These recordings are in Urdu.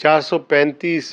435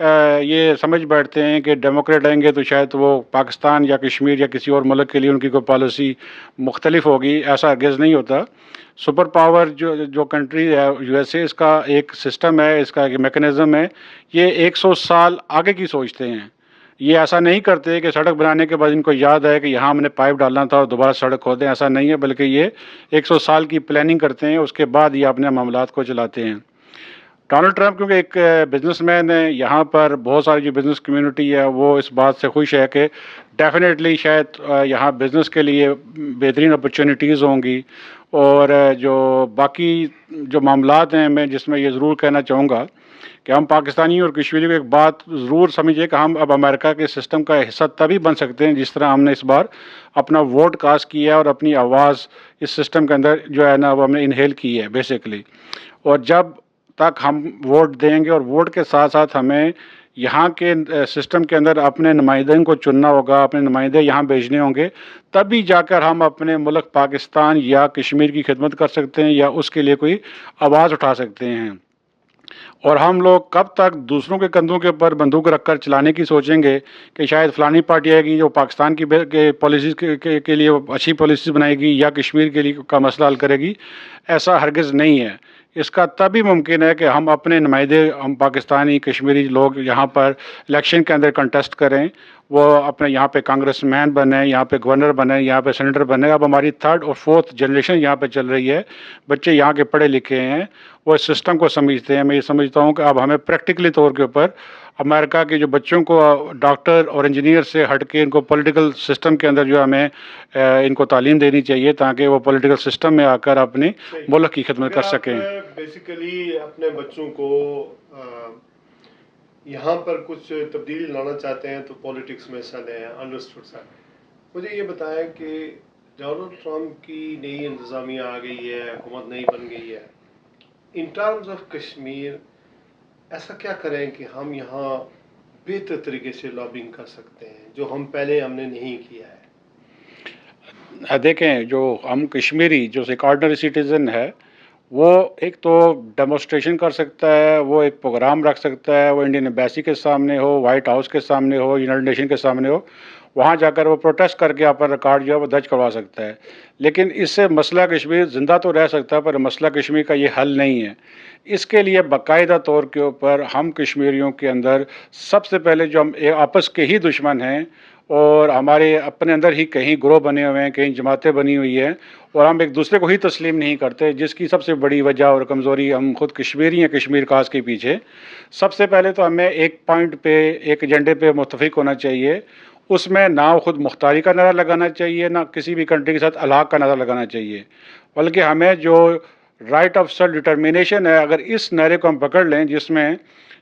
یہ سمجھ بیٹھتے ہیں کہ ڈیموکریٹ آئیں گے تو شاید وہ پاکستان یا کشمیر یا کسی اور ملک کے لیے ان کی کوئی پالیسی مختلف ہوگی. ایسا ہرگز نہیں ہوتا. سپر پاور جو کنٹری ہے یو ایس اے، اس کا ایک سسٹم ہے، اس کا ایک میکنزم ہے. یہ 100 سال آگے کی سوچتے ہیں. یہ ایسا نہیں کرتے کہ سڑک بنانے کے بعد ان کو یاد ہے کہ یہاں ہم نے پائپ ڈالنا تھا اور دوبارہ سڑک کھودیں. ایسا نہیں ہے، بلکہ یہ 100 سال کی پلاننگ کرتے ہیں، اس کے بعد یہ اپنے معاملات کو چلاتے ہیں. ڈونلڈ ٹرمپ کیونکہ ایک بزنس مین ہے، یہاں پر بہت ساری جو بزنس کمیونٹی ہے وہ اس بات سے خوش ہے کہ ڈیفینیٹلی شاید یہاں بزنس کے لیے بہترین اپرچونیٹیز ہوں گی. اور جو باقی جو معاملات ہیں، میں جس میں یہ ضرور کہنا چاہوں گا کہ ہم پاکستانی اور کشمیری کو ایک بات ضرور سمجھے کہ ہم اب امریکہ کے سسٹم کا حصہ تبھی بن سکتے ہیں جس طرح ہم نے اس بار اپنا ووٹ کاسٹ کیا اور اپنی آواز اس سسٹم کے اندر جو ہے نا وہ ہم نے انہیل کی ہے بیسیکلی. اور جب تک ہم ووٹ دیں گے اور ووٹ کے ساتھ ساتھ ہمیں یہاں کے سسٹم کے اندر اپنے نمائندوں کو چننا ہوگا، اپنے نمائندے یہاں بھیجنے ہوں گے، تبھی جا کر ہم اپنے ملک پاکستان یا کشمیر کی خدمت کر سکتے ہیں یا اس کے لیے کوئی آواز اٹھا سکتے ہیں. اور ہم لوگ کب تک دوسروں کے کندھوں کے اوپر بندوق رکھ کر چلانے کی سوچیں گے کہ شاید فلانی پارٹی آئے گی جو پاکستان کی پالیسیز کے لیے اچھی پالیسیز بنائے گی یا کشمیر کے لیے کا مسئلہ حل کرے گی. ایسا ہرگز نہیں ہے. اس کا تبھی ممکن ہے کہ ہم اپنے نمائندے، ہم پاکستانی کشمیری لوگ یہاں پر الیکشن کے اندر کنٹیسٹ کریں، وہ اپنے یہاں پہ کانگریس مین بنے، یہاں پہ گورنر بنے، یہاں پہ سینیٹر بنے. اب ہماری 3rd اور 4th جنریشن یہاں پہ چل رہی ہے. بچے یہاں کے پڑھے لکھے ہیں، وہ اس سسٹم کو سمجھتے ہیں. میں یہ سمجھتا ہوں کہ اب ہمیں پریکٹیکلی طور کے اوپر امریکہ کے جو بچوں کو ڈاکٹر اور انجینئر سے ہٹ کے ان کو پولیٹیکل سسٹم کے اندر جو ہمیں ان کو تعلیم دینی چاہیے تاکہ وہ پولیٹیکل سسٹم میں آ کر اپنے ملک کی خدمت کر سکیں. بیسیکلی اپنے بچوں کو یہاں پر کچھ تبدیلی لانا چاہتے ہیں تو پولیٹکس میں حصہ لیں. انڈرسٹوڈ سر. مجھے یہ بتائیں کہ ڈونلڈ ٹرمپ کی نئی انتظامیہ آ گئی ہے، حکومت نئی بن گئی ہے. ان ٹرمز آف کشمیر ایسا کیا کریں کہ ہم یہاں بہتر طریقے سے لابنگ کر سکتے ہیں جو ہم نے نہیں کیا ہے؟ دیکھیں، جو ہم کشمیری جو ایک آرڈنری سٹیزن ہے وہ ایک تو ڈیمونسٹریشن کر سکتا ہے، وہ ایک پروگرام رکھ سکتا ہے، وہ انڈین ایمبیسی کے سامنے ہو، وائٹ ہاؤس کے سامنے ہو، یونائٹڈ نیشن کے سامنے ہو، وہاں جا کر وہ پروٹیسٹ کر کے اپنا ریکارڈ جو ہے وہ درج کروا سکتا ہے. لیکن اس سے مسئلہ کشمیر زندہ تو رہ سکتا ہے پر مسئلہ کشمیر کا یہ حل نہیں ہے. اس کے لیے باقاعدہ طور کے اوپر ہم کشمیریوں کے اندر سب سے پہلے جو ہم آپس کے ہی دشمن ہیں اور ہمارے اپنے اندر ہی کہیں گروہ بنے ہوئے ہیں، کہیں جماعتیں بنی ہوئی ہیں اور ہم ایک دوسرے کو ہی تسلیم نہیں کرتے، جس کی سب سے بڑی وجہ اور کمزوری ہم خود کشمیری ہیں. کشمیر کاز کے پیچھے سب سے پہلے تو ہمیں ایک پوائنٹ پہ، ایک ایجنڈے پہ متفق ہونا چاہیے. اس میں نہ خود مختاری کا نعرہ لگانا چاہیے، نہ کسی بھی کنٹری کے ساتھ الحاق کا نعرہ لگانا چاہیے، بلکہ ہمیں جو رائٹ آف سیلف ڈٹرمینیشن ہے، اگر اس نعرے کو ہم پکڑ لیں جس میں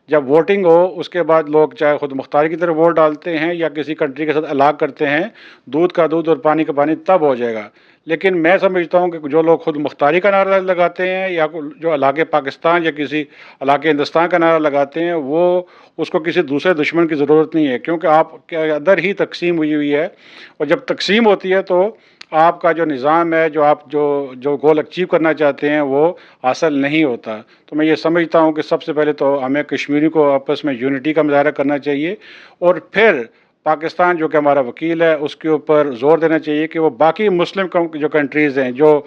جب ووٹنگ ہو اس کے بعد لوگ چاہے خود مختاری کی طرف ووٹ ڈالتے ہیں یا کسی کنٹری کے ساتھ الحاق کرتے ہیں، دودھ کا دودھ اور پانی کا پانی تب ہو جائے گا. لیکن میں سمجھتا ہوں کہ جو لوگ خود مختاری کا نعرہ لگاتے ہیں یا جو علاقے پاکستان یا کسی علاقے ہندوستان کا نعرہ لگاتے ہیں، وہ اس کو کسی دوسرے دشمن کی ضرورت نہیں ہے، کیونکہ آپ کے اندر ہی تقسیم ہوئی ہے. اور جب تقسیم ہوتی ہے تو آپ کا جو نظام ہے، جو آپ جو گول اچیو کرنا چاہتے ہیں وہ حاصل نہیں ہوتا. تو میں یہ سمجھتا ہوں کہ سب سے پہلے تو ہمیں کشمیری کو آپس میں یونٹی کا مظاہرہ کرنا چاہیے اور پھر پاکستان جو کہ ہمارا وکیل ہے اس کے اوپر زور دینا چاہیے کہ وہ باقی مسلم جو کنٹریز ہیں جو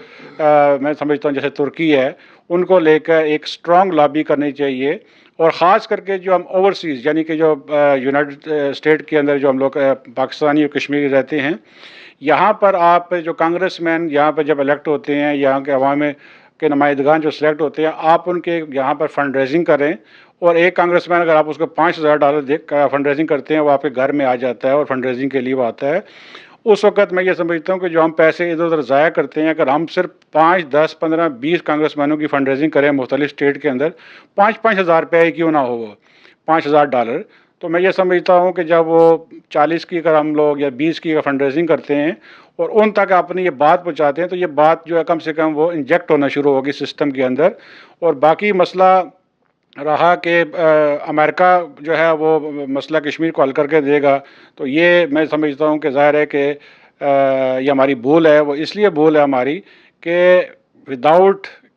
میں سمجھتا ہوں جیسے ترکی ہے، ان کو لے کر ایک اسٹرانگ لابی کرنی چاہیے. اور خاص کر کے جو ہم اوورسیز یعنی کہ جو یونائٹڈ اسٹیٹ کے اندر جو ہم لوگ پاکستانی اور کشمیری رہتے ہیں، یہاں پر آپ جو کانگریس مین یہاں پہ جب الیکٹ ہوتے ہیں، یہاں کے عوام کے نمائندگان جو سلیکٹ ہوتے ہیں، آپ ان کے یہاں پر فنڈ ریزنگ کریں. اور ایک کانگریس مین اگر آپ اس کو $5,000 فنڈ ریزنگ کرتے ہیں، وہ آپ کے گھر میں آ جاتا ہے اور فنڈ ریزنگ کے لیے وہ آتا ہے. اس وقت میں یہ سمجھتا ہوں کہ جو ہم پیسے ادھر ادھر ضائع کرتے ہیں، اگر ہم صرف 5, 10, 15, 20 کانگریس مینوں کی فنڈ ریزنگ کریں مختلف اسٹیٹ کے اندر، 5,000 روپے ہی کیوں نہ ہو، وہ $5,000، تو میں یہ سمجھتا ہوں کہ جب وہ 40 کی اگر ہم لوگ یا 20 کی فنڈ ریزنگ کرتے ہیں اور ان تک اپنی یہ بات پہنچاتے ہیں تو یہ بات جو ہے کم سے کم وہ انجیکٹ ہونا شروع ہوگی سسٹم کے اندر. اور باقی مسئلہ رہا کہ امریکہ جو ہے وہ مسئلہ کشمیر کو حل کر کے دے گا، تو یہ میں سمجھتا ہوں کہ ظاہر ہے کہ یہ ہماری بھول ہے. وہ اس لیے بھول ہے ہماری کہ وداؤٹ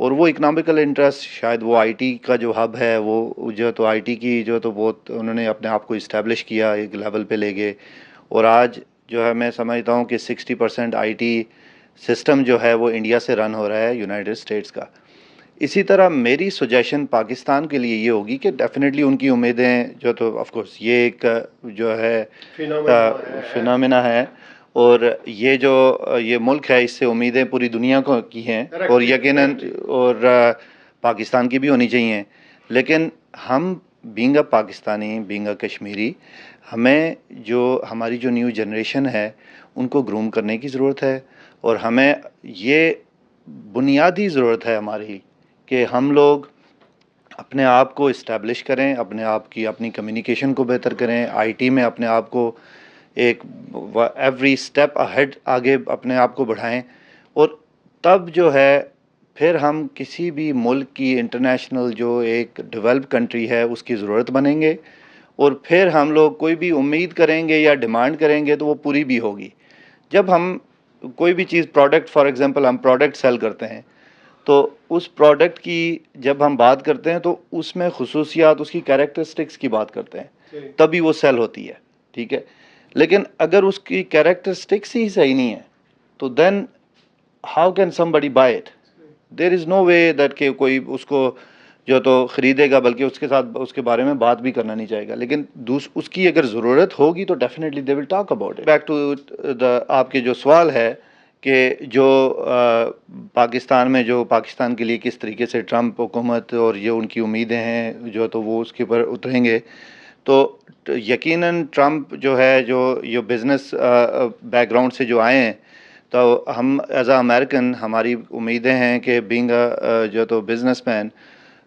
اور وہ اکنامیکل انٹرسٹ شاید وہ آئی ٹی کا جو ہب ہے وہ جو تو آئی ٹی کی جو تو بہت انہوں نے اپنے آپ کو اسٹیبلش کیا، ایک لیول پہ لے گئے، اور آج جو ہے میں سمجھتا ہوں کہ 60% آئی ٹی سسٹم جو ہے وہ انڈیا سے رن ہو رہا ہے، یونائٹڈ اسٹیٹس کا۔ اسی طرح میری سجیشن پاکستان کے لیے یہ ہوگی کہ ڈیفینیٹلی ان کی امیدیں جو تو آف کورس یہ ایک جو ہے فنامنا ہے، اور یہ جو یہ ملک ہے اس سے امیدیں پوری دنیا کو کی ہیں، اور یقیناً اور پاکستان کی بھی ہونی چاہیے، لیکن ہم being a Pakistani, being a Kashmiri, ہمیں جو ہماری جو نیو جنریشن ہے ان کو گروم کرنے کی ضرورت ہے، اور ہمیں یہ بنیادی ضرورت ہے ہماری کہ ہم لوگ اپنے آپ کو اسٹیبلش کریں، اپنے آپ کی اپنی کمیونیکیشن کو بہتر کریں، آئی ٹی میں اپنے آپ کو ایک ایوری اسٹیپ اہیڈ آگے اپنے آپ کو بڑھائیں، اور تب جو ہے پھر ہم کسی بھی ملک کی انٹرنیشنل جو ایک ڈیولپ کنٹری ہے اس کی ضرورت بنیں گے، اور پھر ہم لوگ کوئی بھی امید کریں گے یا ڈیمانڈ کریں گے تو وہ پوری بھی ہوگی۔ جب ہم کوئی بھی چیز پروڈکٹ، فار ایگزامپل ہم پروڈکٹ سیل کرتے ہیں، تو اس پروڈکٹ کی جب ہم بات کرتے ہیں تو اس میں خصوصیات، اس کی کیریکٹرسٹکس کی بات کرتے ہیں، تبھی وہ سیل ہوتی ہے، ٹھیک ہے؟ لیکن اگر اس کی کیریکٹرسٹکس ہی صحیح نہیں ہے تو then how can somebody buy it? There is no way that کہ کوئی اس کو جو تو خریدے گا، بلکہ اس کے ساتھ اس کے بارے میں بات بھی کرنا نہیں چاہے گا، لیکن اس کی اگر ضرورت ہوگی تو definitely they will talk about it. Back to آپ کے جو سوال ہے کہ جو پاکستان میں جو پاکستان کے لیے کس طریقے سے ٹرمپ حکومت اور یہ ان کی امیدیں ہیں جو تو وہ اس کے اوپر اتریں گے، تو یقیناً ٹرمپ جو ہے جو یہ بزنس بیک گراؤنڈ سے جو آئے ہیں، تو ہم ایز اے امریکن ہماری امیدیں ہیں کہ بینگ جو تو بزنس مین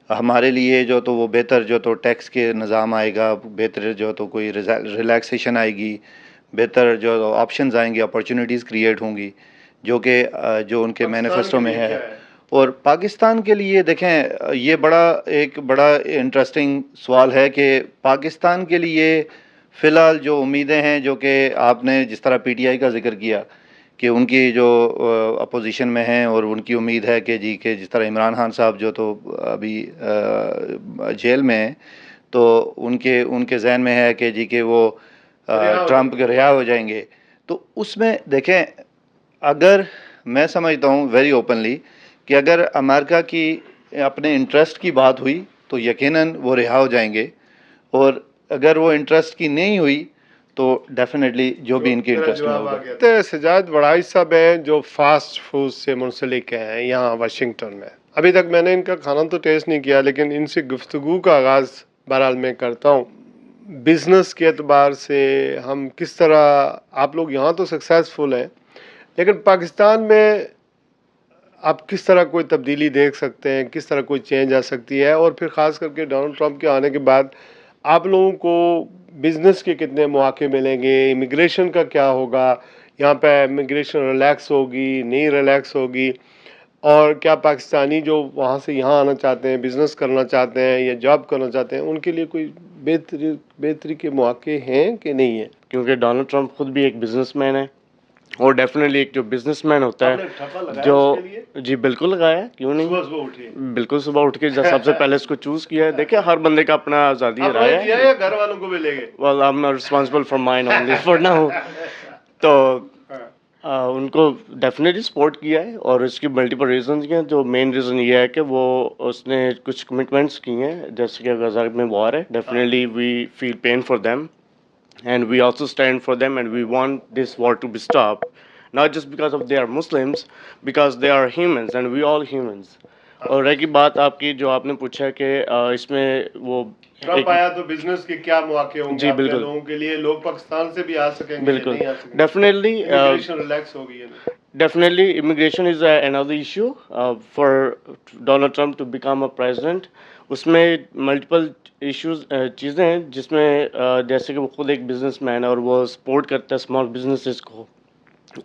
ہمارے لیے جو تو وہ بہتر جو تو ٹیکس کے نظام آئے گا، بہتر جو تو کوئی ریلیکسیشن آئے گی، بہتر جو آپشنز آئیں گی، اپرچونیٹیز کریٹ ہوں گی، جو کہ جو ان کے مینیفیسٹو میں ہے۔ اور پاکستان کے لیے دیکھیں یہ ایک بڑا انٹرسٹنگ سوال ہے کہ پاکستان کے لیے فی الحال جو امیدیں ہیں، جو کہ آپ نے جس طرح پی ٹی آئی کا ذکر کیا کہ ان کی جو اپوزیشن میں ہیں اور ان کی امید ہے کہ جی کہ جس طرح عمران خان صاحب جو تو ابھی جیل میں ہیں، تو ان کے ذہن میں ہے کہ جی کہ وہ ٹرمپ کے رہا ہو جائیں گے، تو اس میں دیکھیں اگر میں سمجھتا ہوں ویری اوپنلی کہ اگر امریکہ کی اپنے انٹرسٹ کی بات ہوئی تو یقیناً وہ رہا ہو جائیں گے، اور اگر وہ انٹرسٹ کی نہیں ہوئی تو ڈیفینیٹلی جو بھی ان کی انٹرسٹ میں ہوگا۔ سجاد وڑائی صاحب ہیں جو فاسٹ فوڈ سے منسلک ہیں یہاں واشنگٹن میں، ابھی تک میں نے ان کا کھانا تو ٹیسٹ نہیں کیا، لیکن ان سے گفتگو کا آغاز بہرحال میں کرتا ہوں۔ بزنس کے اعتبار سے ہم کس طرح، آپ لوگ یہاں تو سکسیزفل ہیں، لیکن پاکستان میں آپ کس طرح کوئی تبدیلی دیکھ سکتے ہیں، کس طرح کوئی چینج آ سکتی ہے، اور پھر خاص کر کے ڈونلڈ ٹرمپ کے آنے کے بعد آپ لوگوں کو بزنس کے کتنے مواقع ملیں گے، امیگریشن کا کیا ہوگا، یہاں پہ امیگریشن ریلیکس ہوگی نہیں ریلیکس ہوگی، اور کیا پاکستانی جو وہاں سے یہاں آنا چاہتے ہیں، بزنس کرنا چاہتے ہیں یا جاب کرنا چاہتے ہیں، ان کے لیے کوئی بہتری کے مواقع ہیں کہ نہیں ہیں؟ کیونکہ ڈونلڈ ٹرمپ خود بھی ایک بزنس مین ہے، اور ڈیفینیٹلی ایک جو بزنس مین ہوتا ہے جو جی بالکل لگایا ہے، کیوں نہیں، بالکل صبح اٹھ کے سب سے پہلے اس کو چوز کیا ہے۔ دیکھیں ہر بندے کا اپنا آزادی رائے ہے، یا گھر والوں کو بھی لے گئے؟ well I'm not responsible for mine only for now، تو ان کو ڈیفینیٹلی سپورٹ کیا ہے، اور اس کی ملٹیپل ریزنز ہیں۔ جو مین ریزن یہ ہے کہ وہ اس نے کچھ کمٹمنٹس کی ہیں، جیسے کہ غزہ میں وار ہے، definitely we feel pain for them and we also stand for them, and we want this war to be stopped, not just because of they are Muslims, because they are humans and we all humans۔ اور رہی بات آپ کی جو آپ نے پوچھا کہ اس میں وہ ٹرمپ آیا تو بزنس کے کیا مواقع ہوں گے جی بالکل لوگوں کے لیے، لوگ پاکستان سے بھی آ سکیں گے بالکل نہیں آ سکیں گے؟ ڈیفینیٹلی ریلیکس ہوگی؟ definitely immigration is another issue for Donald Trump to become a president۔ اس میں ملٹیپل ایشوز چیزیں ہیں جس میں جیسے کہ وہ خود ایک بزنس مین ہے اور وہ سپورٹ کرتا ہے اسمال بزنسز کو،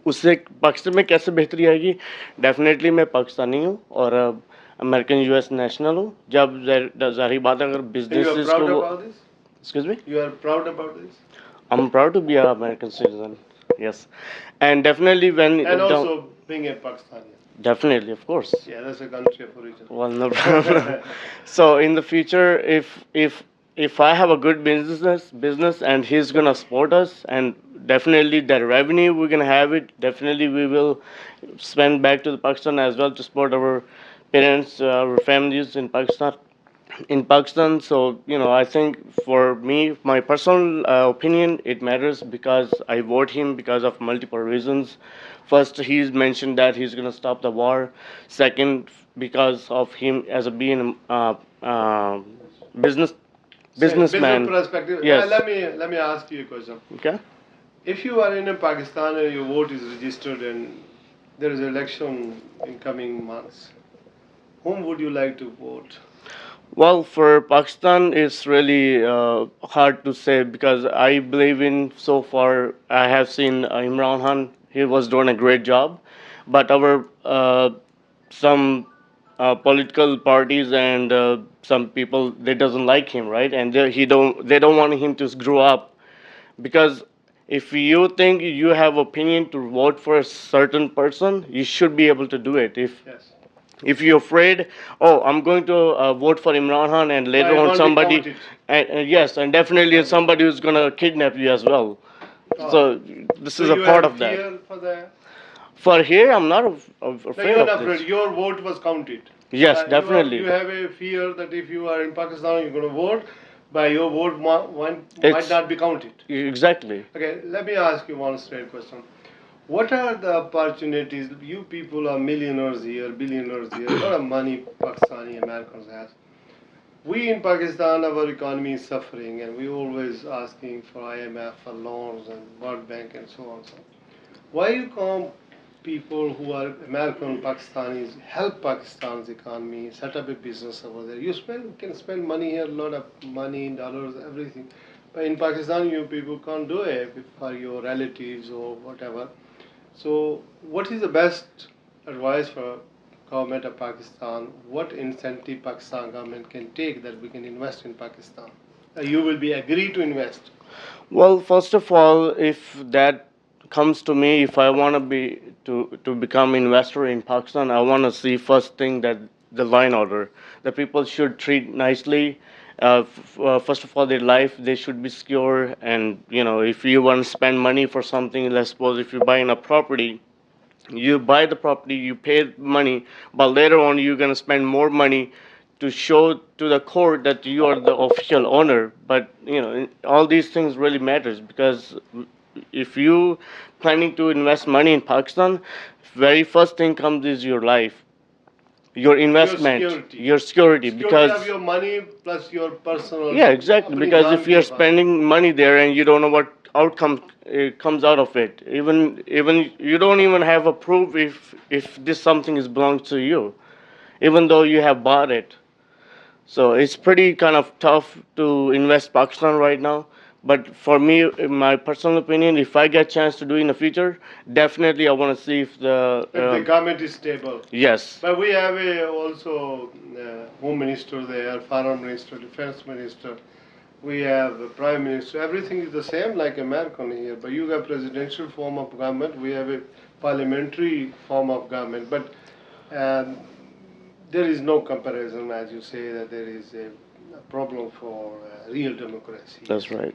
اس سے پاکستان میں کیسے بہتری آئے گی؟ ڈیفینیٹلی میں پاکستانی ہوں اور امریکن یو ایس نیشنل ہوں، جب ظاہری بات ہے اگر بزنسز کو excuse me You are proud about this? I'm proud to be an American citizen, yes, and definitely when And also being a Pakistani. Definitely, of course. Yeah, that's a country of origin. Well, no problem. So in the future, if I have a good business and he's gonna support us, and definitely that revenue we're gonna have it. Definitely we will spend back to the Pakistan as well to support our parents, our families in Pakistan. So I think for me, my personal opinion, it matters because I vote him because of multiple reasons. First, he's mentioned that he's going to stop the war. Second, because of him as a being business Business businessman. perspective. Yes. Let me ask you a question. Okay. If you are in Pakistan and your vote is registered and there is an election in coming months, whom would you like to vote? Well, for Pakistan, it's really hard to say because I believe in so far I have seen Imran Khan. He was doing a great job, but our some political parties and some people they doesn't like him, right? And they don't want him to grow up because if you think you have opinion to vote for a certain person, you should be able to do it. Yes. If you're afraid, oh, I'm going to vote for Imran Khan, and later I on want to somebody, count it. and yes, and definitely somebody who's going to kidnap you as well. So this So is a you part have of that. fear for that? For here, I'm not No, afraid you're of not this. afraid. Your vote was counted. Yes, definitely. You have a fear that if you are in Pakistan, you're going to vote, but your vote might It's- not be counted. Exactly. Okay, let me ask you one straight question. What are the opportunities? You people are millionaires here, billionaires here, a lot of money Pakistani Americans have. We in Pakistan, our economy is suffering, and we always asking for IMF for loans and World Bank and so on. So, why you come people who are American Pakistanis help Pakistan's economy, set up a business over there? You can spend money here, a lot of money, dollars, everything. But in Pakistan, you people can't do it for your relatives or whatever. So, what is the best advice for government of Pakistan? What incentive Pakistan government can take that we can invest in Pakistan? You will be agree to invest. Well, first of all, if that comes to me, if I want to to become investor in Pakistan, I want to see first thing that the line order, the people should treat nicely. First of all, their life they should be secure, and if you want to spend money for something, let's suppose if you're buying a property, you buy the property, you pay money, but later on you're going to spend more money to show to the court that you are the official owner. But all these things really matters because if you planning to invest money in Pakistan, very first thing comes is your life, your investment, your security, because of your money plus your personal. yeah, exactly. Because if you're spending money there and you don't know what outcome comes out of it, even you don't even have a proof if this something is belongs to you, even though you have bought it. So it's pretty kind of tough to invest Pakistan right now. But for me, in my personal opinion, if I get chance to do in the future, definitely I want to see if if the government is stable. yes. But we have also home minister there, foreign minister, defense minister. We have a prime minister. Everything is the same like American here. But you have presidential form of government. We have a parliamentary form of government. But there is no comparison, as you say, that there is a problem for real democracy. That's right.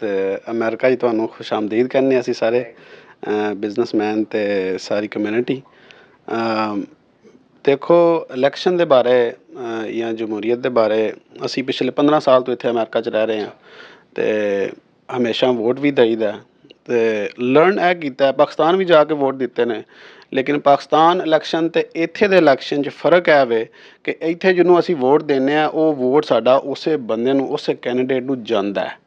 ਤੇ ਅਮਰੀਕਾ 'ਚ ਤੁਹਾਨੂੰ ਖੁਸ਼ਾਮਦੀਦ ਕਹਿੰਦੇ ਅਸੀਂ ਸਾਰੇ ਬਿਜ਼ਨਸਮੈਨ ਤੇ ਸਾਰੀ ਕਮਿਊਨਿਟੀ। ਦੇਖੋ ਇਲੈਕਸ਼ਨ ਦੇ ਬਾਰੇ ਜਾਂ ਜਮਹੂਰੀਅਤ ਦੇ ਬਾਰੇ ਅਸੀਂ ਪਿਛਲੇ 15 ਸਾਲ ਤੋਂ ਇੱਥੇ ਅਮਰੀਕਾ 'ਚ ਰਹਿ ਰਹੇ ਹਾਂ ਅਤੇ ਹਮੇਸ਼ਾ ਵੋਟ ਵੀ ਦਈਦਾ ਅਤੇ ਲਰਨ ਇਹ ਕੀਤਾ ਪਾਕਿਸਤਾਨ ਵੀ ਜਾ ਕੇ ਵੋਟ ਦਿੱਤੇ ਨੇ ਲੇਕਿਨ ਪਾਕਿਸਤਾਨ ਇਲੈਕਸ਼ਨ ਅਤੇ ਇੱਥੇ ਦੇ ਇਲੈਕਸ਼ਨ 'ਚ ਫ਼ਰਕ ਹੈ ਵੇ ਕਿ ਇੱਥੇ ਜਿਹਨੂੰ ਅਸੀਂ ਵੋਟ ਦਿੰਦੇ ਹਾਂ ਉਹ ਵੋਟ ਸਾਡਾ ਉਸੇ ਬੰਦੇ ਨੂੰ ਉਸੇ ਕੈਂਡੀਡੇਟ ਨੂੰ ਜਾਂਦਾ ਹੈ।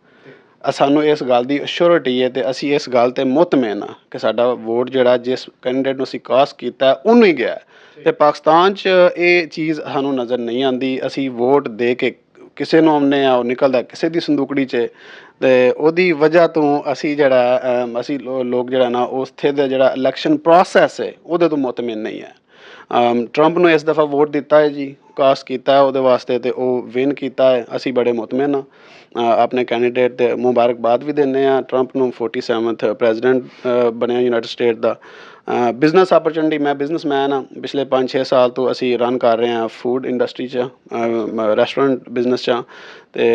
ਸਾਨੂੰ ਇਸ ਗੱਲ ਦੀ ਅਸ਼ੋਰਿਟੀ ਹੈ ਅਤੇ ਅਸੀਂ ਇਸ ਗੱਲ 'ਤੇ ਮੁਤਮਿਨ ਹਾਂ ਕਿ ਸਾਡਾ ਵੋਟ ਜਿਹੜਾ ਜਿਸ ਕੈਂਡੀਡੇਟ ਨੂੰ ਅਸੀਂ ਕਾਸਟ ਕੀਤਾ ਉਹਨੂੰ ਹੀ ਗਿਆ ਅਤੇ ਪਾਕਿਸਤਾਨ 'ਚ ਇਹ ਚੀਜ਼ ਸਾਨੂੰ ਨਜ਼ਰ ਨਹੀਂ ਆਉਂਦੀ। ਅਸੀਂ ਵੋਟ ਦੇ ਕੇ ਕਿਸੇ ਨੂੰ ਆਉਂਦੇ ਹਾਂ ਉਹ ਨਿਕਲਦਾ ਕਿਸੇ ਦੀ ਸੰਦੂਕੜੀ 'ਚ ਅਤੇ ਉਹਦੀ ਵਜ੍ਹਾ ਤੋਂ ਅਸੀਂ ਜਿਹੜਾ ਅਸੀਂ ਲੋਕ ਜਿਹੜਾ ਨਾ ਉੱਥੇ ਦਾ ਜਿਹੜਾ ਇਲੈਕਸ਼ਨ ਪ੍ਰੋਸੈਸ ਹੈ ਉਹਦੇ ਤੋਂ ਮੁਤਮਿਨ ਨਹੀਂ ਹੈ। ਟਰੰਪ ਨੂੰ ਇਸ ਦਫਾ ਵੋਟ ਦਿੱਤਾ ਹੈ ਜੀ ਕਾਸਟ ਕੀਤਾ ਉਹਦੇ ਵਾਸਤੇ ਅਤੇ ਉਹ ਵਿਨ ਕੀਤਾ ਹੈ। ਅਸੀਂ ਬੜੇ ਮੁਤਮਿਨ ਹਾਂ ਆਪਣੇ ਕੈਂਡੀਡੇਟ ਦੇ ਮੁਬਾਰਕਬਾਦ ਵੀ ਦਿੰਦੇ ਹਾਂ। ਟਰੰਪ ਨੂੰ 47th ਪ੍ਰੈਜ਼ੀਡੈਂਟ ਬਣਿਆ ਯੂਨਾਈਟਡ ਸਟੇਟ ਦਾ। ਬਿਜ਼ਨਸ ਆਪਰਚੁਨਿਟੀ ਮੈਂ ਬਿਜ਼ਨਸਮੈਨ ਹਾਂ ਪਿਛਲੇ 5-6 ਸਾਲ ਤੋਂ ਅਸੀਂ ਰਨ ਕਰ ਰਹੇ ਹਾਂ ਫੂਡ ਇੰਡਸਟਰੀ 'ਚ ਰੈਸਟੋਰੈਂਟ ਬਿਜ਼ਨਸ 'ਚ ਅਤੇ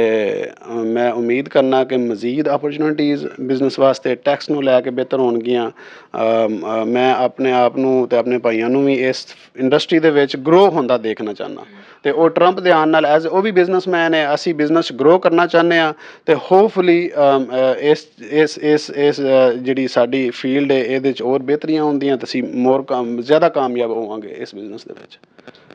ਮੈਂ ਉਮੀਦ ਕਰਨਾ ਕਿ ਮਜ਼ੀਦ ਆਪਰਚੁਨਿਟੀਜ਼ ਬਿਜ਼ਨਸ ਵਾਸਤੇ ਟੈਕਸ ਨੂੰ ਲੈ ਕੇ ਬਿਹਤਰ ਹੋਣਗੀਆਂ। ਮੈਂ ਆਪਣੇ ਆਪ ਨੂੰ ਅਤੇ ਆਪਣੇ ਭਾਈਆਂ ਨੂੰ ਵੀ ਇਸ ਇੰਡਸਟਰੀ ਦੇ ਵਿੱਚ ਗਰੋ ਹੁੰਦਾ ਦੇਖਣਾ ਚਾਹੁੰਦਾ ਅਤੇ ਉਹ ਟਰੰਪ ਦੇ ਆਉਣ ਨਾਲ ਐਜ਼ ਉਹ ਵੀ ਬਿਜ਼ਨਸਮੈਨ ਹੈ ਅਸੀਂ ਬਿਜ਼ਨਸ ਗਰੋ ਕਰਨਾ ਚਾਹੁੰਦੇ ਹਾਂ ਅਤੇ ਹੋਪਫੁਲੀ ਇਸ ਜਿਹੜੀ ਸਾਡੀ ਫੀਲਡ ਹੈ ਇਹਦੇ 'ਚ ਹੋਰ ਬਿਹਤਰੀਆਂ ਹੁੰਦੀਆਂ ਅਤੇ ਅਸੀਂ ਜ਼ਿਆਦਾ ਕਾਮਯਾਬ ਹੋਵਾਂਗੇ ਇਸ ਬਿਜ਼ਨਸ ਦੇ ਵਿੱਚ।